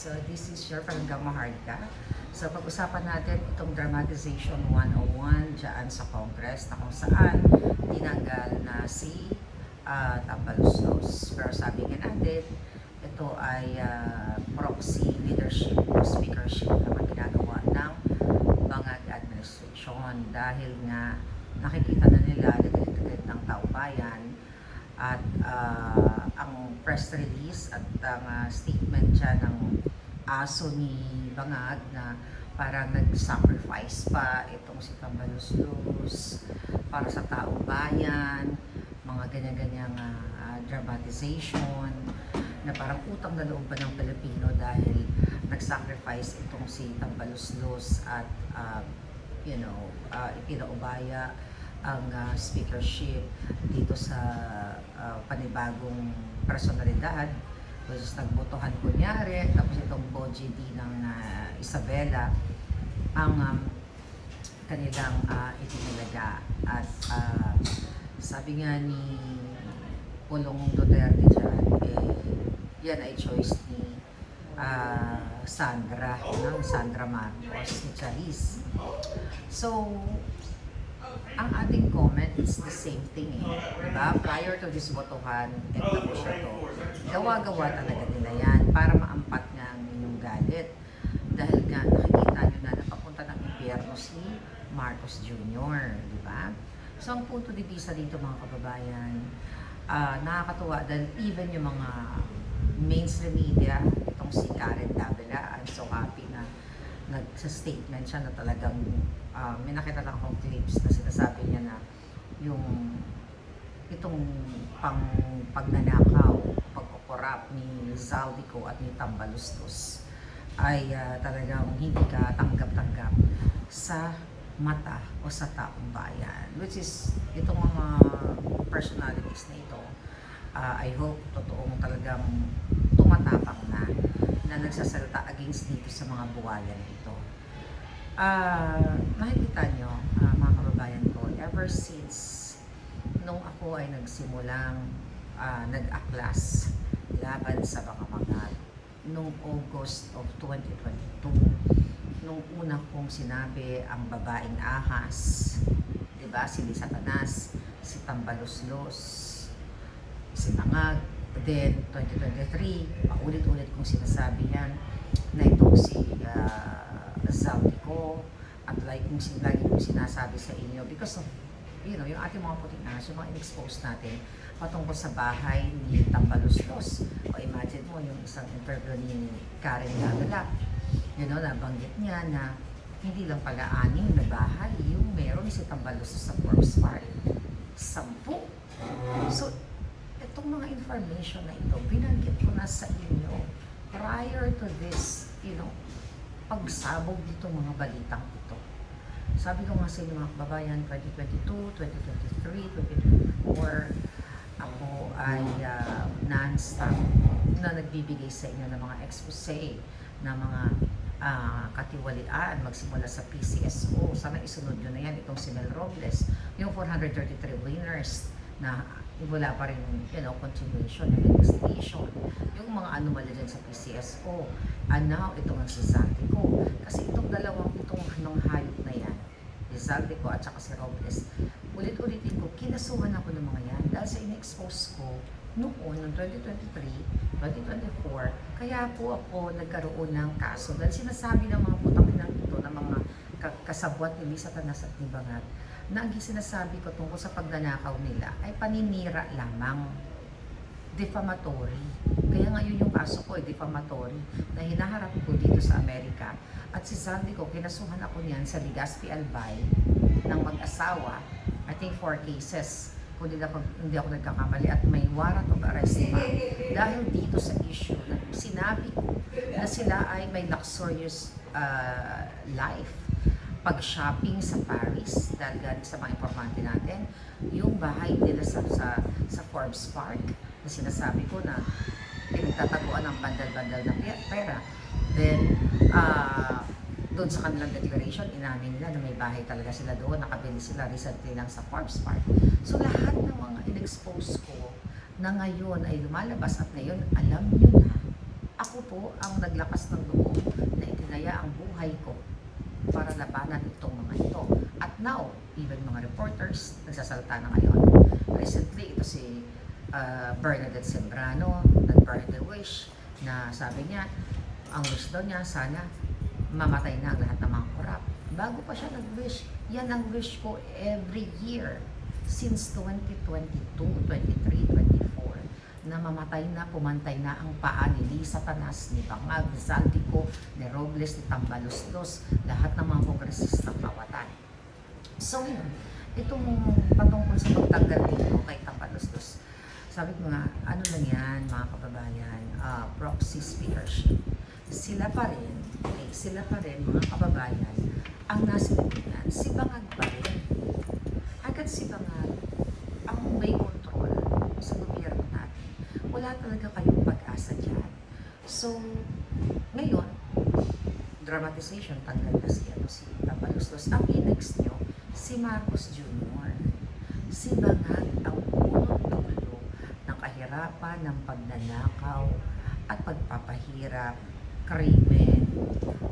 So this is your Palanggang Maharlika. So pag-usapan natin itong Dramatization 101 dyan sa Congress na kung saan tinanggal na si Tambaluslos. Pero sabi nga natin, ito ay proxy leadership o speakership naman ginagawa ng Bangag administration dahil nga nakikita na nila nagalit ng taumbayan at ang press release at ang statement dyan ng aso ni Bangag na parang nag-sacrifice pa itong si Tambaluslos para sa taong bayan, mga ganyan-ganyang dramatization na parang utang na loob pa ng Pilipino dahil nag-sacrifice itong si Tambaluslos at ipinaubaya ang speakership dito sa panibagong personalidad, which is nagbotohan kunyari, tapos itong Boji D ng Isabela ang kanilang itinilaga. At sabi nga ni Pulong Duterte dyan, yan ay choice ni Sandra Marcos, ni Charis. So, ang ating comment is the same thing diba? Prior to this botohan, tapos siya to, gawa-gawa talaga nila yan para maampat nga ang inyong galit. Dahil nga nakikita nyo na napapunta ng impyerno si Marcos Jr., diba? So ang punto di vista dito mga kababayan, nakakatuwa dahil even yung mga mainstream media, itong si Karen Davila, I'm so happy na nagsa-statement siya na talagang may nakita lang akong clips na sinasabi niya na yung itong pagnanakaw, pagkukurap ni Zaldico at ni Tambaluslos ay talagang hindi ka tanggap-tanggap sa mata o sa taong bayan, which is itong mga personalities na ito. I hope totoong talagang tumatapang na nagsasalita against dito sa mga buwayan ito. Nakikita nyo, mga kababayan ko, ever since nung ako ay nagsimulang nag-aklas laban sa mga nung August of 2022, nung una kong sinabi ang babaeng ahas, diba? Si Satanas, si Tambaluslos, si Bangag. Then, 2023, paulit-ulit kong sinasabi yan na itong si Zaldico at lagi kong sinasabi sa inyo because of, yung ating mga puting aso, yung mga in-expose natin patungkol sa bahay ni Tambaluslos. O imagine mo yung isang interview ni Karen Davila, nabanggit niya na hindi lang pala 6 na bahay yung meron si Tambaluslos sa Forbes Park. 10. So, itong mga information na ito, binanggit ko na sa inyo prior to this, pagsabog dito mga balitang ito. Sabi ko nga sa inyo mga kababayan, 2022, 2023, 2024, ako ay non-stop na nagbibigay sa inyo ng mga expose, na mga katiwalian, magsimula sa PCSO. Sana isunod nyo na yan, itong si Mel Robles, yung 433 winners na wala pa rin, continuation ng investigation. Yung mga anomaly dyan sa PCSO. And now, itong si Zaldico. Kasi itong itong hayop na yan, si Zaldico at saka si Robles, ulit-ulitin ko, kinasuhan ako ng mga yan dahil sa in-expose ko noong 2023, 2024, kaya po ako nagkaroon ng kaso dahil sinasabi ng mga putang-inang ito ng mga kasabwat ni Satanas at ni Bangag na ang sinasabi ko tungkol sa pagnanakaw nila ay paninira lamang, defamatory. Kaya ngayon yung kaso ko ay defamatory na hinaharap ko dito sa Amerika. At si Zaldico, kinasuhan ako niyan sa Legazpi Albay ng mag-asawa, I think 4 cases, kung hindi ako nagkakamali, at may warrant of arrest pa. Dahil dito sa issue na sinabi ko na sila ay may luxurious life, pag-shopping sa Paris, dahil sa mga informante natin, yung bahay nila sa Forbes Park, na sinasabi ko na pinagtataguan ng bandal-bandal ng pera. Then, doon sa kanilang declaration, inamin nila na may bahay talaga sila doon, nakabili sila recently lang sa Forbes Park. So, lahat ng mga in-expose ko na ngayon ay lumalabas at ngayon, alam nyo na, ako po ang naglakas ng loob na itinaya ang buhay ko para labanan itong mga ito. At now, even mga reporters, nagsasalta na ngayon. Recently, ito si Bernadette Sembrano, nag-burn the wish, na sabi niya, ang wish daw niya, sana mamatay na ang lahat ng mga korap. Bago pa siya nag-wish, yan ang wish ko every year since 2022, 23, 24, na mamatay na, pumantay na ang paa ni Lisa Tanas, ni Bangag, ni Saldico, ni Robles, ni Tambaloslos, lahat ng mga kongresistang kawatan. So yun, itong patungkol sa pagtanggal dito kay Tambaloslos, sabi ko nga, ano lang yan mga kababayan, proxy speakership. Sila pa rin mga kababayan, ang nasa lipunan, si Bangag pa rin. Hanggat si Bangag ang may control sa gobyerno natin, wala talaga kayong pag-asa dyan. So, ngayon, dramatization, tanggal na si Tambaloslos. Ang i-next nyo, si Marcos Jr. Si Bangag ang punot dulo ng kahirapan, ng pagnanakaw, at pagpapahirap, krimen,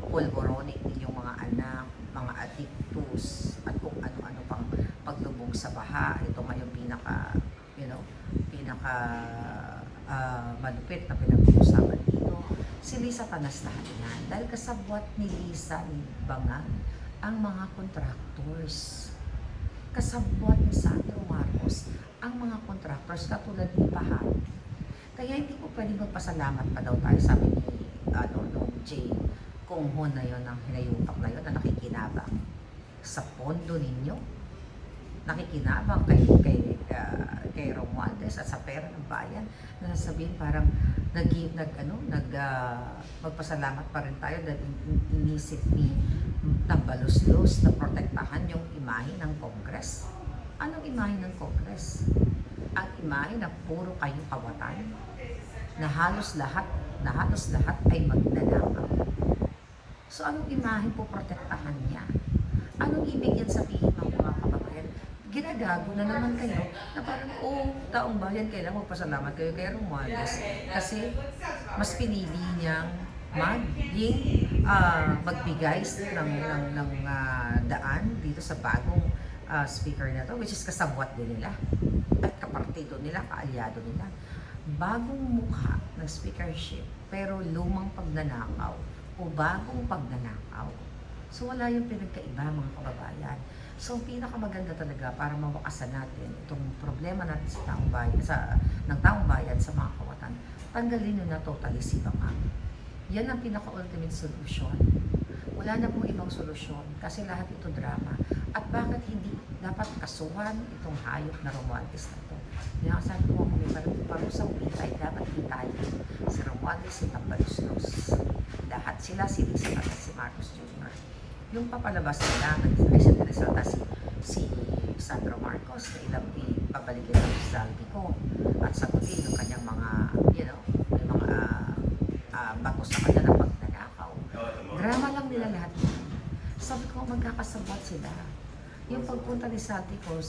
polvoronic ninyong mga anak, mga addictus, at kung ano-ano pang paglubog sa baha. Ito nga yung pinaka malupit na pinag-uusapan dito. Si Lisa Tanas lahat yan. Dahil kasabwat ni Lisa, ni Bangag, ang mga contractors. Kasabwat ni Sandro Marcos, ang mga contractors katulad ni Bahag. Kaya hindi ko pwede magpasalamat pa daw tayo, sabi ni nung Jay Kung Ho na yun, ang hinayupak na yun, na nakikinabang sa pondo ninyo, nakikinabang kay Romualdez at sa pera ng bayan, na nasabihin parang magpasalamat pa rin tayo dahil inisip ni Tambaloslos na protektahan yung imahe ng Congress. Anong imahe ng Congress? Ang imahe na puro kayo kawatan, na halos lahat ay magnanakaw. So anong imahe po protektahan niya? Anong ibig yan sabihin ng mga kababayan? Ginagago na naman kayo na parang, taong bayan, kailangan magpasalamat kayo kay Romualdez kasi mas pinili niyang magbigay ng daan dito sa bagong speaker na to, which is kasabwat din nila at kapartido nila, kaalyado nila. Bagong mukha ng speakership pero lumang pagnanakaw o bagong pagnanakaw. So wala yung pinagkaiba mga kababayan. So pinakamaganda talaga para mawakasan natin itong problema natin sa taong bayan, ng taong bayan sa mga kawatan. Tanggalin nyo na totally si Bangag. Yan ang pinaka-ultimate solution. Wala na pong ibang solusyon kasi lahat ito drama. At bakit hindi dapat kasuhan itong hayop na Romualdez na ito? Kaya sabi ko, kung may parusang pitay, dapat pitay si Romualdez, si Tambaloslos. Lahat sila, si Lisa at si Marcos Jr. Yung papalabas nila, nag-recent resulta si Sandro Marcos na ilang ipabalikin ng Saldico at sagutin yung kanyang mga, may mga bago sa kanya na pagnanakaw. Drama lang nila lahat yan. Sabi ko, magkakasabot sila. Yung pagpunta ni Saldico kung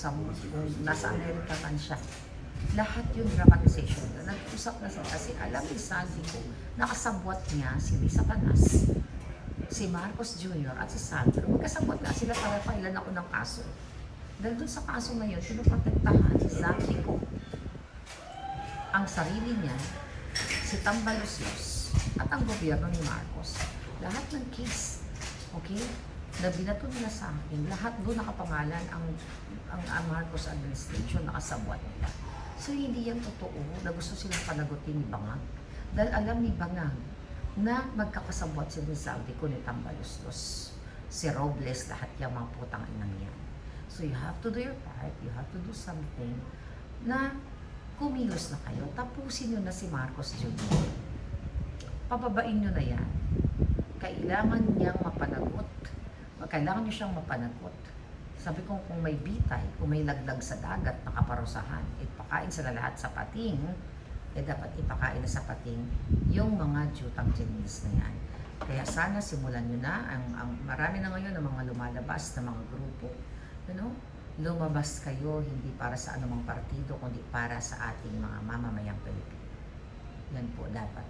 nasa Amerika man siya, lahat yung dramatization. Nag-usap na sila kasi alam ni Saldico, nakasabwat niya si Lisa Tanas, si Marcos Jr. at si Sandro. Magkasabot na sila para pailan ako ng kaso. Dahil dun sa kaso na yun, pinuprotektahan si Saldico ang sarili niya, si Tambaloslos, at ang gobyerno ni Marcos. Lahat ng case, okay, na binato nila sa akin, lahat doon nakapangalan ang Marcos administration, nakasabwat nila. So hindi yan totoo na gusto silang panagutin ni Bangag. Dahil alam ni Bangag na magkakasabwat sila ni Saldico, ni Tambaloslos, si Robles, lahat yung mga putang inang yan. So you have to do your part, you have to do something na kumilos na kayo, tapusin nyo na si Marcos Jr. Pababain nyo na yan. Kailangan niyang mapanagot. Kailangan nyo siyang mapanagot. Sabi ko, kung may bitay, kung may laglag sa dagat na kaparusahan, ipakain sila lahat sa pating, dapat ipakain na sa pating yung mga jutang Chinese na yan. Kaya sana simulan nyo na, ang marami na ngayon ng mga lumalabas na mga grupo, lumabas kayo hindi para sa anumang partido, kundi para sa ating mga mamamayang Pilipino. Yan po dapat.